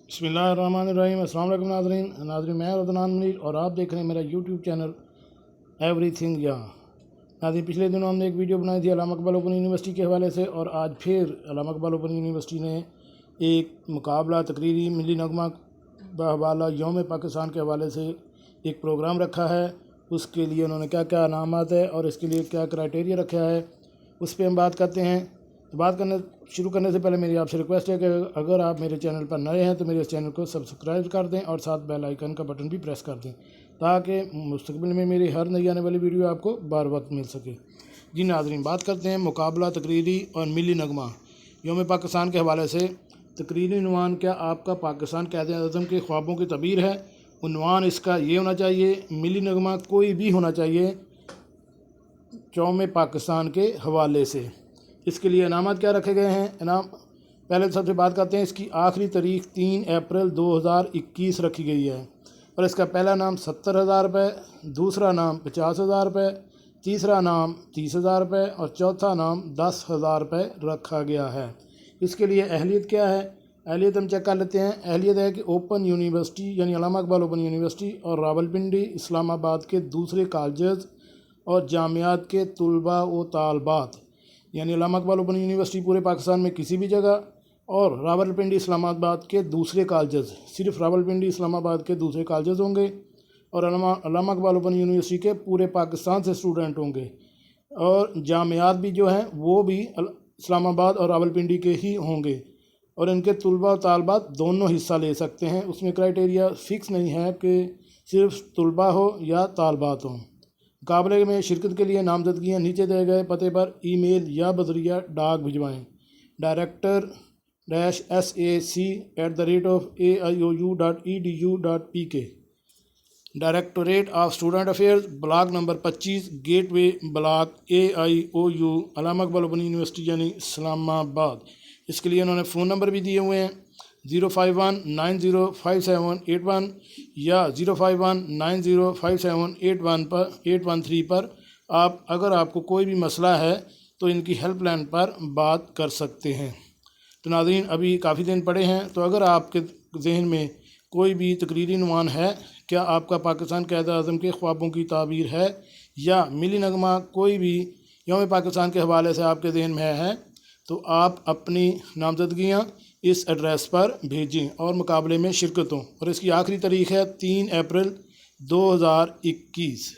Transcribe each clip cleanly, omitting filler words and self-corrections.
बिस्मिल्लाहिर्रहमानिर्रहीम। अस्सलाम वालेकुम नाज़रीन मैं रदनान मुनीर और आप देख रहे हैं मेरा यूट्यूब चैनल एवरीथिंग यहाँ। नाज़रीन, पिछले दिनों हमने एक वीडियो बनाई थी अल्लामा इकबाल ओपन यूनिवर्सिटी के हवाले से, और आज फिर अल्लामा इकबाल ओपन यूनिवर्सिटी ने एक मुकाबला तकरीरी मिली नगमा बहवाला यौम पाकिस्तान के हवाले से एक प्रोग्राम रखा है। उसके लिए उन्होंने क्या क्या इनामात है और इसके लिए क्या क्राइटेरिया रखा है, उस पर हम बात करते हैं। तो बात करने शुरू करने से पहले मेरी आपसे रिक्वेस्ट है कि अगर आप मेरे चैनल पर नए हैं तो मेरे इस चैनल को सब्सक्राइब कर दें और साथ बेल आइकन का बटन भी प्रेस कर दें, ताकि मुस्तकबिल में मेरी हर नई आने वाली वीडियो आपको बार वक्त मिल सके। जी नाज़रीन, बात करते हैं मुकाबला तकरीरी और मिली नगमा यौम पाकिस्तान के हवाले से। तकरीरी उन्वान क्या आपका पाकिस्तान क़ायद-ए-आज़म के ख्वाबों की तबीर है। उन्वान इसका ये होना चाहिए, मिली नगमा कोई भी होना चाहिए यौम पाकिस्तान के हवाले से। इसके लिए इनामात क्या रखे गए हैं। इनाम पहले सबसे बात करते हैं, इसकी आखिरी तारीख 3 अप्रैल 2021 रखी गई है, और इसका पहला नाम 70,000 रुपये, दूसरा नाम 50,000 रुपये, तीसरा नाम 30,000 रुपये और चौथा नाम 10,000 रुपये रखा गया है। इसके लिए अहलियत क्या है, अहलियत हम चेक कर लेते हैं। अहलियत है कि ओपन यूनिवर्सिटी यानी अल्लामा इकबाल ओपन यूनिवर्सिटी और रावलपिंडी इस्लामाबाद के दूसरे कॉलेजेस और जामियात के तलबा व तालबात, यानी अल्लामा इकबाल ओपन यूनिवर्सिटी पूरे पाकिस्तान में किसी भी जगह, और रावलपिंडी इस्लामाबाद के दूसरे कॉलेजेस, सिर्फ रावलपिंडी इस्लामाबाद के दूसरे कॉलेजेस होंगे, और अल्लामा इकबाल ओपन यूनिवर्सिटी के पूरे पाकिस्तान से स्टूडेंट होंगे, और जामियात भी जो हैं वो भी इस्लामाबाद और रावलपिंडी के ही होंगे, और इनके तलबा और तालबात दोनों हिस्सा ले सकते हैं। उसमें क्राइटेरिया फ़िक्स नहीं है कि सिर्फ तलबा हो या तालबात हों। मुकाबले में शिरकत के लिए नामजदगियाँ नीचे दिए गए पते पर ईमेल या बज़रिया डाक भिजवाएँ। director-sac@aioU.edu.pk, directorate of student affairs, block number 25, gateway block, AIOU, Allama Iqbal open university यानी इस्लामाबाद। इसके लिए उन्होंने फ़ोन नंबर भी दिए हुए हैं 051905781 या 051905781 पर आप अगर आपको कोई भी मसला है तो इनकी हेल्पलाइन पर बात कर सकते हैं। तो नाज़रीन, अभी काफ़ी दिन पड़े हैं, तो अगर आपके जहन में कोई भी तकरीरी उन्वान है, क्या आपका पाकिस्तान क़ायद-ए-आज़म के ख्वाबों की ताबीर है, या मिली नगमा कोई भी यौम पाकिस्तान के हवाले से आपके जहन में है, तो आप अपनी नामजदगियाँ इस एड्रेस पर भेजें और मुकाबले में शिरकत हों। और इसकी आखिरी तारीख़ है 3 अप्रैल 2021।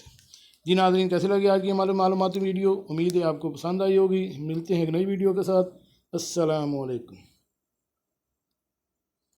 जी नाज़रीन, कैसे लगी आज की हमारी मालूमाती वीडियो। उम्मीद है आपको पसंद आई होगी। मिलते हैं एक नई वीडियो के साथ। अस्सलामु अलैकुम।